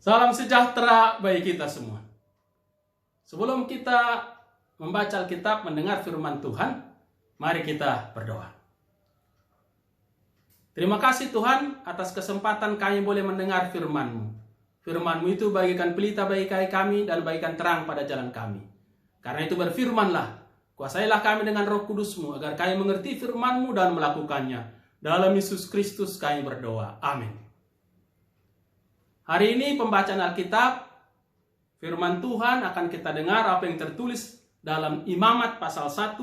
Salam sejahtera bagi kita semua. Sebelum kita membaca Alkitab, mendengar firman Tuhan, mari kita berdoa. Terima kasih Tuhan atas kesempatan kami boleh mendengar firman-Mu. Firman-Mu itu bagikan pelita bagi kami dan bagikan terang pada jalan kami. Karena itu berfirmanlah, kuasailah kami dengan Roh Kudus-Mu agar kami mengerti firman-Mu dan melakukannya. Dalam Yesus Kristus kami berdoa. Amin. Hari ini pembacaan Alkitab, firman Tuhan akan kita dengar apa yang tertulis dalam Imamat pasal 1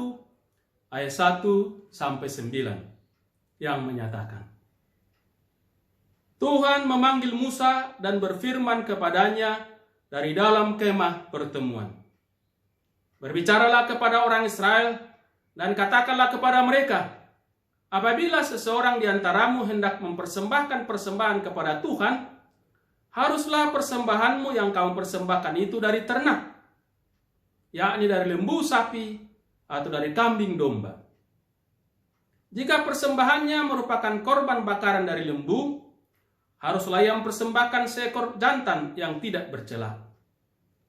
ayat 1 sampai 9 yang menyatakan, Tuhan memanggil Musa dan berfirman kepadanya dari dalam kemah pertemuan. Berbicaralah kepada orang Israel dan katakanlah kepada mereka, apabila seseorang di antaramu hendak mempersembahkan persembahan kepada Tuhan, haruslah persembahanmu yang kamu persembahkan itu dari ternak, yakni dari lembu sapi atau dari kambing domba. Jika persembahannya merupakan korban bakaran dari lembu, haruslah ia mempersembahkan seekor jantan yang tidak bercela.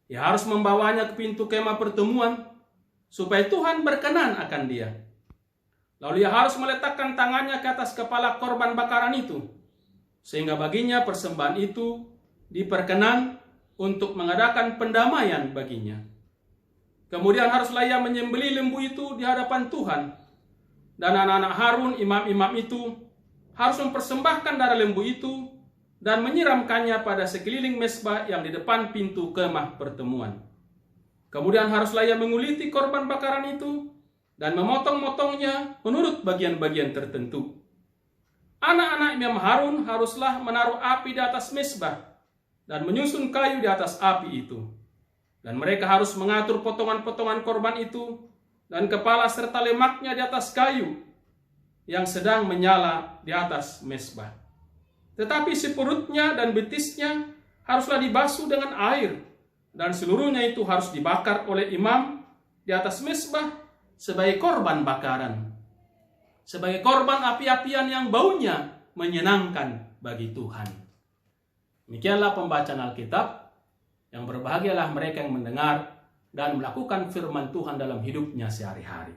Ia harus membawanya ke pintu kemah pertemuan, supaya Tuhan berkenan akan dia. Lalu ia harus meletakkan tangannya ke atas kepala korban bakaran itu, sehingga baginya persembahan itu diperkenan untuk mengadakan pendamaian baginya. Kemudian haruslah ia menyembelih lembu itu di hadapan Tuhan. Dan anak-anak Harun, imam-imam itu, harus mempersembahkan darah lembu itu dan menyiramkannya pada sekeliling mezbah yang di depan pintu kemah pertemuan. Kemudian haruslah ia menguliti korban bakaran itu dan memotong-motongnya menurut bagian-bagian tertentu. Anak-anak imam Harun haruslah menaruh api di atas mezbah dan menyusun kayu di atas api itu. Dan mereka harus mengatur potongan-potongan korban itu dan kepala serta lemaknya di atas kayu yang sedang menyala di atas mezbah. Tetapi si perutnya dan betisnya haruslah dibasuh dengan air, dan seluruhnya itu harus dibakar oleh imam di atas mezbah sebagai korban bakaran, sebagai korban api-apian yang baunya menyenangkan bagi Tuhan. Demikianlah pembacaan Alkitab. Yang berbahagialah mereka yang mendengar dan melakukan firman Tuhan dalam hidupnya sehari-hari.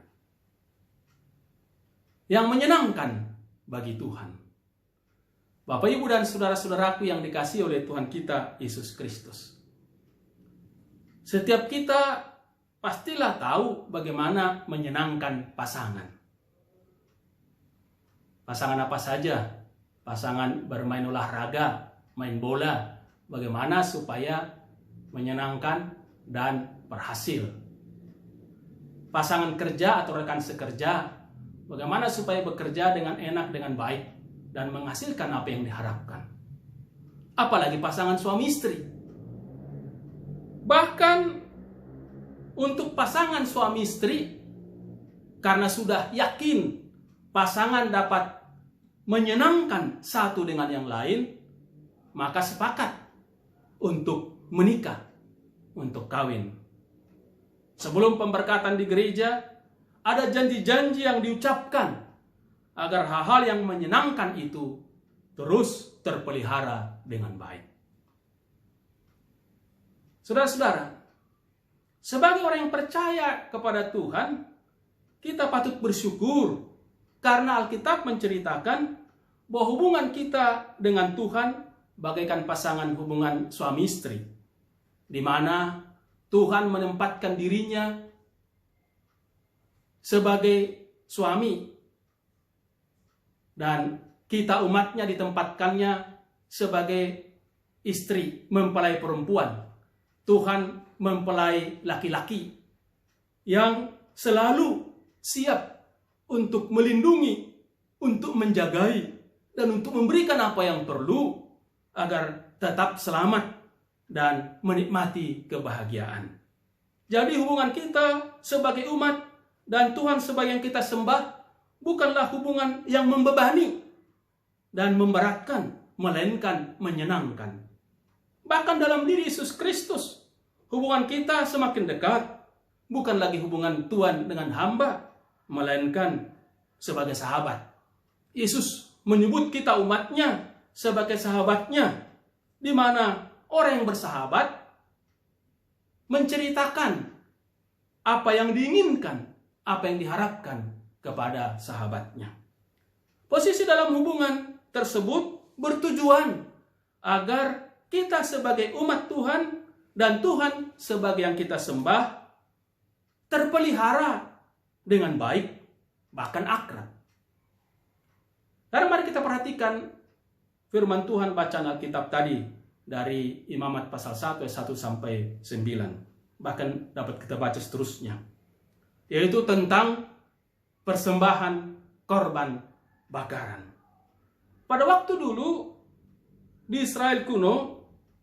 Yang menyenangkan bagi Tuhan. Bapak, Ibu, dan saudara-saudaraku yang dikasihi oleh Tuhan kita, Yesus Kristus. Setiap kita pastilah tahu bagaimana menyenangkan pasangan. Pasangan apa saja? Pasangan bermain olahraga, main bola, bagaimana supaya menyenangkan dan berhasil. Pasangan kerja atau rekan sekerja, bagaimana supaya bekerja dengan enak, dengan baik, dan menghasilkan apa yang diharapkan. Apalagi pasangan suami istri. Bahkan untuk pasangan suami istri, karena sudah yakin pasangan dapat menyenangkan satu dengan yang lain, maka sepakat untuk menikah, untuk kawin. Sebelum pemberkatan di gereja, ada janji-janji yang diucapkan agar hal-hal yang menyenangkan itu terus terpelihara dengan baik. Saudara-saudara, sebagai orang yang percaya kepada Tuhan, kita patut bersyukur karena Alkitab menceritakan bahwa hubungan kita dengan Tuhan bagaikan pasangan hubungan suami istri, di mana Tuhan menempatkan dirinya sebagai suami dan kita umatnya ditempatkannya sebagai istri, mempelai perempuan. Tuhan mempelai laki-laki yang selalu siap untuk melindungi, untuk menjagai, dan untuk memberikan apa yang perlu agar tetap selamat dan menikmati kebahagiaan. Jadi hubungan kita sebagai umat dan Tuhan sebagai yang kita sembah bukanlah hubungan yang membebani dan memberatkan, melainkan menyenangkan. Bahkan dalam diri Yesus Kristus, hubungan kita semakin dekat, bukan lagi hubungan Tuhan dengan hamba, melainkan sebagai sahabat. Yesus menyebut kita umatnya sebagai sahabatnya, di mana orang yang bersahabat menceritakan apa yang diinginkan, apa yang diharapkan kepada sahabatnya. Posisi dalam hubungan tersebut bertujuan agar kita sebagai umat Tuhan dan Tuhan sebagai yang kita sembah terpelihara dengan baik, bahkan akrab. Karena mari kita perhatikan firman Tuhan bacaan Alkitab tadi dari Imamat pasal 1 ayat 1 sampai 9. Bahkan dapat kita baca seterusnya. Yaitu tentang persembahan korban bakaran. Pada waktu dulu di Israel kuno,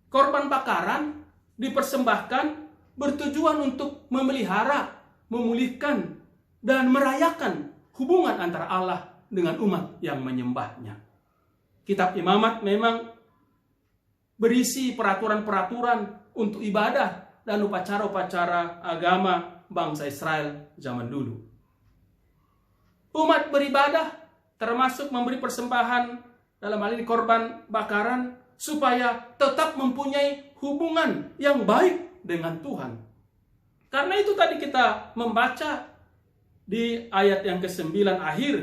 korban bakaran dipersembahkan bertujuan untuk memelihara, memulihkan, dan merayakan hubungan antara Allah dengan umat yang menyembahnya. Kitab Imamat memang berisi peraturan-peraturan untuk ibadah dan upacara-upacara agama bangsa Israel zaman dulu. Umat beribadah termasuk memberi persembahan dalam hal ini korban bakaran supaya tetap mempunyai hubungan yang baik dengan Tuhan. Karena itu tadi kita membaca di ayat yang ke-9 akhir,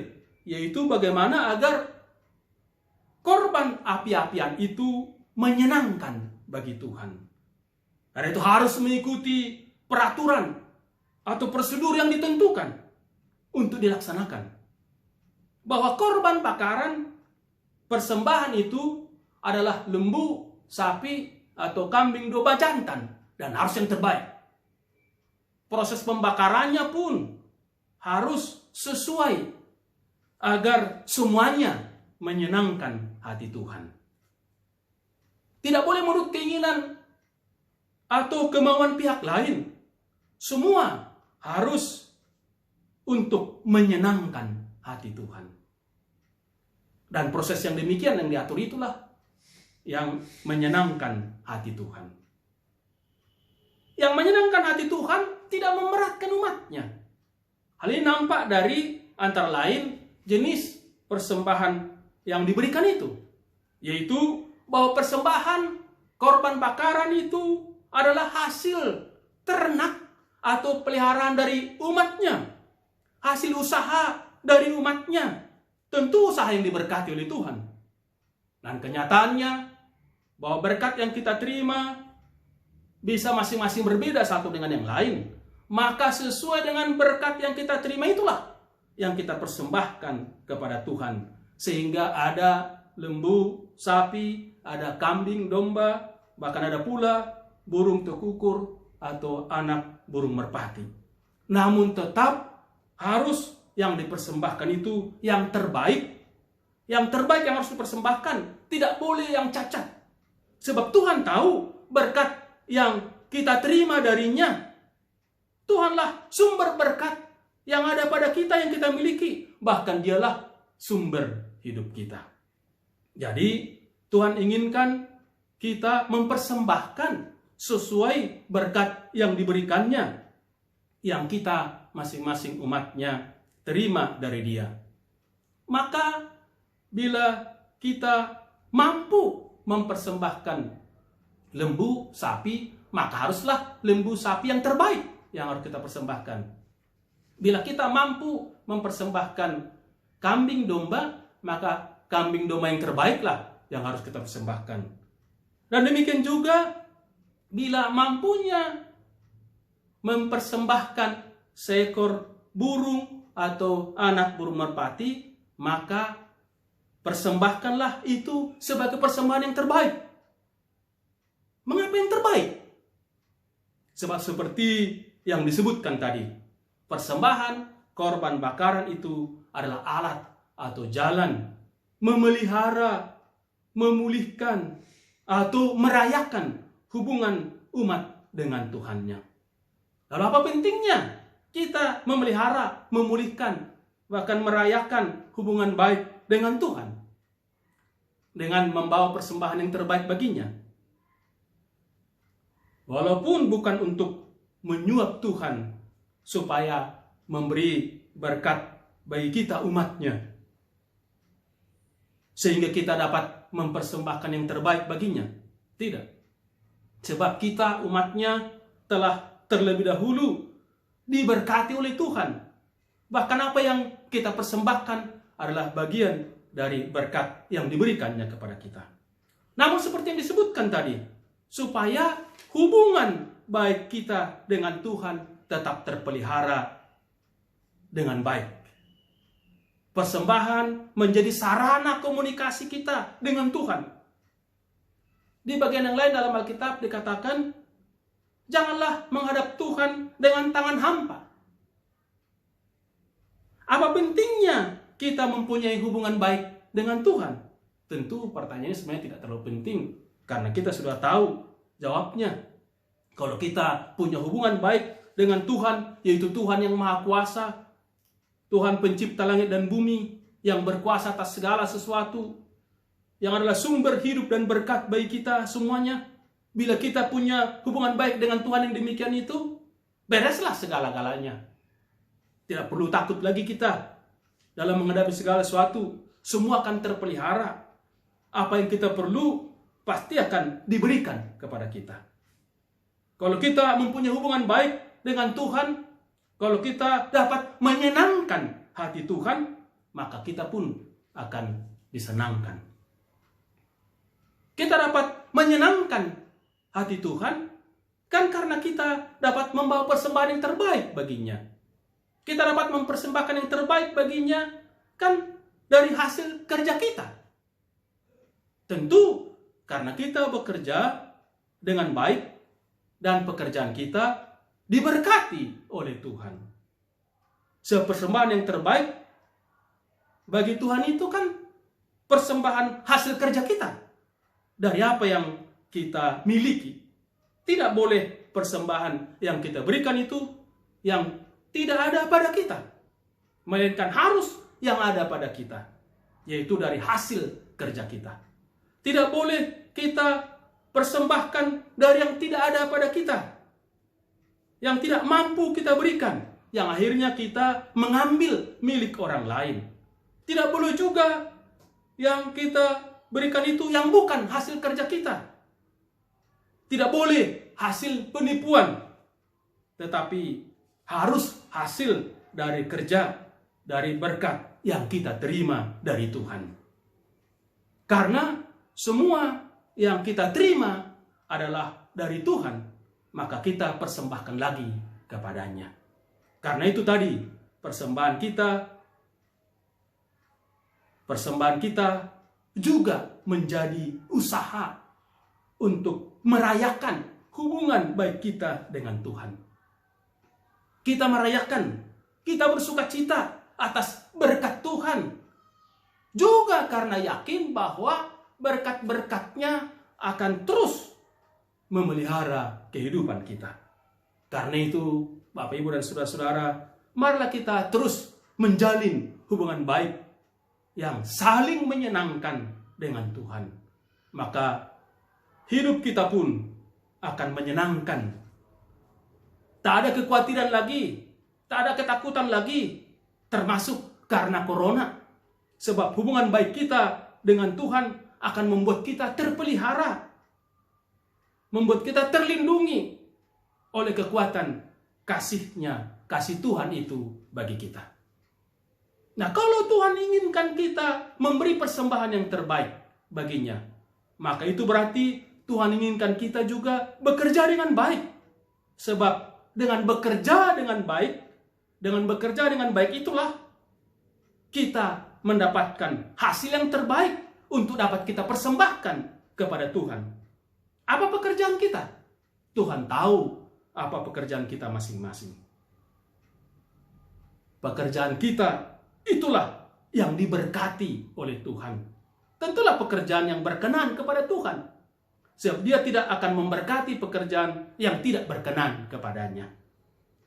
yaitu bagaimana agar korban api-apian itu menyenangkan bagi Tuhan. Karena itu harus mengikuti peraturan atau prosedur yang ditentukan untuk dilaksanakan. Bahwa korban bakaran, persembahan itu adalah lembu, sapi, atau kambing domba jantan. Dan harus yang terbaik. Proses pembakarannya pun harus sesuai agar semuanya menyenangkan hati Tuhan. Tidak boleh menurut keinginan atau kemauan pihak lain. Semua harus untuk menyenangkan hati Tuhan. Dan proses yang demikian yang diatur itulah yang menyenangkan hati Tuhan. Yang menyenangkan hati Tuhan tidak memberatkan umatnya. Hal ini nampak dari antara lain jenis persembahan yang diberikan itu. Yaitu bahwa persembahan korban bakaran itu adalah hasil ternak atau peliharaan dari umatnya. Hasil usaha dari umatnya. Tentu usaha yang diberkati oleh Tuhan. Dan kenyataannya bahwa berkat yang kita terima bisa masing-masing berbeda satu dengan yang lain. Maka sesuai dengan berkat yang kita terima itulah yang kita persembahkan kepada Tuhan. Sehingga ada lembu, sapi, ada kambing, domba, bahkan ada pula burung tekukur atau anak burung merpati. Namun tetap harus yang dipersembahkan itu yang terbaik. Yang terbaik yang harus dipersembahkan. Tidak boleh yang cacat. Sebab Tuhan tahu berkat yang kita terima darinya. Tuhanlah sumber berkat yang ada pada kita yang kita miliki. Bahkan dialah sumber hidup kita. Jadi Tuhan inginkan kita mempersembahkan sesuai berkat yang diberikannya. Yang kita masing-masing umatnya terima dari Dia. Maka bila kita mampu mempersembahkan lembu, sapi, maka haruslah lembu sapi yang terbaik yang harus kita persembahkan. Bila kita mampu mempersembahkan kambing domba, maka kambing domba yang terbaiklah yang harus kita persembahkan. Dan demikian juga bila mampunya mempersembahkan seekor burung atau anak burung merpati, maka persembahkanlah itu sebagai persembahan yang terbaik. Mengapa yang terbaik? Sebab seperti yang disebutkan tadi, persembahan korban bakaran itu adalah alat atau jalan memelihara, memulihkan, atau merayakan hubungan umat dengan Tuhannya. Lalu apa pentingnya kita memelihara, memulihkan, bahkan merayakan hubungan baik dengan Tuhan? Dengan membawa persembahan yang terbaik baginya. Walaupun bukan untuk menyuap Tuhan supaya memberi berkat bagi kita umatnya, sehingga kita dapat mempersembahkan yang terbaik baginya. Tidak. Sebab kita umatnya telah terlebih dahulu diberkati oleh Tuhan. Bahkan apa yang kita persembahkan adalah bagian dari berkat yang diberikannya kepada kita. Namun seperti yang disebutkan tadi, supaya hubungan baik kita dengan Tuhan tetap terpelihara dengan baik. Persembahan menjadi sarana komunikasi kita dengan Tuhan. Di bagian yang lain dalam Alkitab dikatakan, janganlah menghadap Tuhan dengan tangan hampa. Apa pentingnya kita mempunyai hubungan baik dengan Tuhan? Tentu pertanyaannya sebenarnya tidak terlalu penting, karena kita sudah tahu jawabnya. Kalau kita punya hubungan baik dengan Tuhan, yaitu Tuhan yang Maha Kuasa, Tuhan pencipta langit dan bumi, yang berkuasa atas segala sesuatu, yang adalah sumber hidup dan berkat bagi kita semuanya. Bila kita punya hubungan baik dengan Tuhan yang demikian itu, bereslah segala-galanya. Tidak perlu takut lagi kita dalam menghadapi segala sesuatu. Semua akan terpelihara. Apa yang kita perlu pasti akan diberikan kepada kita. Kalau kita mempunyai hubungan baik dengan Tuhan, kalau kita dapat menyenangkan hati Tuhan, maka kita pun akan disenangkan. Kita dapat menyenangkan hati Tuhan, kan karena kita dapat membawa persembahan yang terbaik baginya. Kita dapat mempersembahkan yang terbaik baginya, kan dari hasil kerja kita. Tentu karena kita bekerja dengan baik dan pekerjaan kita diberkati oleh Tuhan. Persembahan yang terbaik bagi Tuhan itu kan persembahan hasil kerja kita. Dari apa yang kita miliki. Tidak boleh persembahan yang kita berikan itu yang tidak ada pada kita. Melainkan harus yang ada pada kita. Yaitu dari hasil kerja kita. Tidak boleh kita persembahkan dari yang tidak ada pada kita. Yang tidak mampu kita berikan, yang akhirnya kita mengambil milik orang lain. Tidak boleh juga yang kita berikan itu yang bukan hasil kerja kita. Tidak boleh hasil penipuan, tetapi harus hasil dari kerja, dari berkat yang kita terima dari Tuhan. Karena semua yang kita terima adalah dari Tuhan, maka kita persembahkan lagi kepadanya. Karena itu tadi, persembahan kita juga menjadi usaha untuk merayakan hubungan baik kita dengan Tuhan. Kita merayakan, kita bersuka cita atas berkat Tuhan. Juga karena yakin bahwa berkat-berkatnya akan terus memelihara kehidupan kita. Karena itu, Bapak, Ibu, dan saudara-saudara, marilah kita terus menjalin hubungan baik yang saling menyenangkan dengan Tuhan. Maka hidup kita pun akan menyenangkan. Tak ada kekhawatiran lagi, tak ada ketakutan lagi, termasuk karena corona. Sebab hubungan baik kita dengan Tuhan akan membuat kita terpelihara, membuat kita terlindungi oleh kekuatan kasih-Nya, kasih Tuhan itu bagi kita. Nah, kalau Tuhan inginkan kita memberi persembahan yang terbaik baginya, maka itu berarti Tuhan inginkan kita juga bekerja dengan baik. Sebab dengan bekerja dengan baik itulah kita mendapatkan hasil yang terbaik untuk dapat kita persembahkan kepada Tuhan. Apa pekerjaan kita? Tuhan tahu apa pekerjaan kita masing-masing. Pekerjaan kita itulah yang diberkati oleh Tuhan. Tentulah pekerjaan yang berkenan kepada Tuhan. Sebab Dia tidak akan memberkati pekerjaan yang tidak berkenan kepadanya.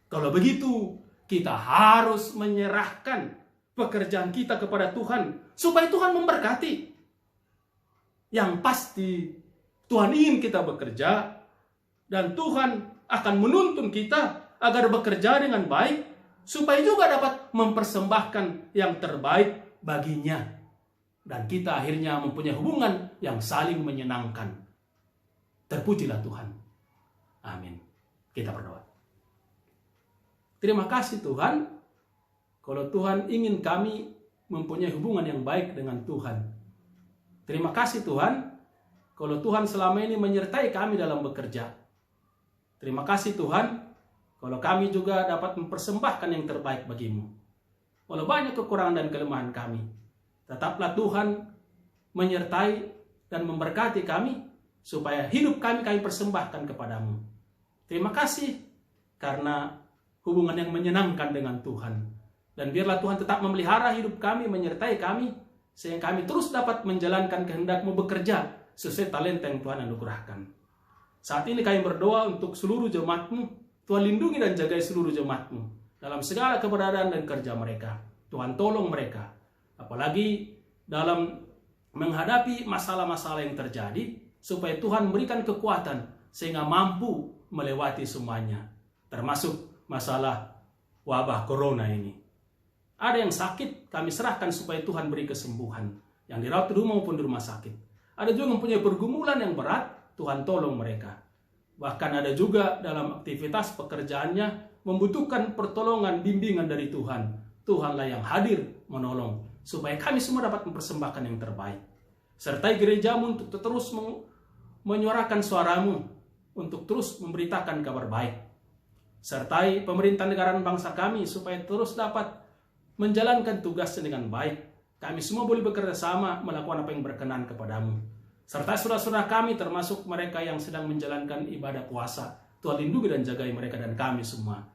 Kalau begitu, kita harus menyerahkan pekerjaan kita kepada Tuhan, supaya Tuhan memberkati. Yang pasti, Tuhan ingin kita bekerja, dan Tuhan akan menuntun kita agar bekerja dengan baik, supaya juga dapat mempersembahkan yang terbaik baginya. Dan kita akhirnya mempunyai hubungan yang saling menyenangkan. Terpujilah Tuhan. Amin. Kita berdoa. Terima kasih Tuhan, kalau Tuhan ingin kami mempunyai hubungan yang baik dengan Tuhan. Terima kasih Tuhan, kalau Tuhan selama ini menyertai kami dalam bekerja. Terima kasih Tuhan, kalau kami juga dapat mempersembahkan yang terbaik bagimu. Walau banyak kekurangan dan kelemahan kami, tetaplah Tuhan menyertai dan memberkati kami, supaya hidup kami persembahkan kepadamu. Terima kasih, karena hubungan yang menyenangkan dengan Tuhan. Dan biarlah Tuhan tetap memelihara hidup kami, menyertai kami, sehingga kami terus dapat menjalankan kehendak-Mu, bekerja sesuai talenta yang Tuhan anugerahkan. Saat ini kami berdoa untuk seluruh jemaat-Mu. Tuhan lindungi dan jagai seluruh jemaat-Mu dalam segala keberadaan dan kerja mereka. Tuhan tolong mereka, apalagi dalam menghadapi masalah-masalah yang terjadi, supaya Tuhan memberikan kekuatan sehingga mampu melewati semuanya, termasuk masalah wabah corona ini. Ada yang sakit, kami serahkan supaya Tuhan beri kesembuhan, yang dirawat di rumah maupun di rumah sakit. Ada juga yang mempunyai pergumulan yang berat, Tuhan tolong mereka. Bahkan ada juga dalam aktivitas pekerjaannya membutuhkan pertolongan, bimbingan dari Tuhan. Tuhanlah yang hadir menolong, supaya kami semua dapat mempersembahkan yang terbaik. Sertai gereja-Mu untuk terus menyuarakan suara-Mu, untuk terus memberitakan kabar baik. Sertai pemerintah negara dan bangsa kami, supaya terus dapat menjalankan tugasnya dengan baik. Kami semua boleh bekerja sama melakukan apa yang berkenan kepadamu. Serta saudara-saudara kami, termasuk mereka yang sedang menjalankan ibadah puasa. Tuhan lindungi dan jagai mereka dan kami semua.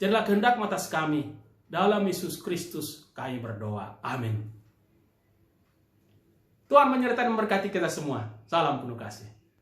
Jadilah kehendak atas kami. Dalam Yesus Kristus kami berdoa. Amin. Tuhan menyertai dan memberkati kita semua. Salam penuh kasih.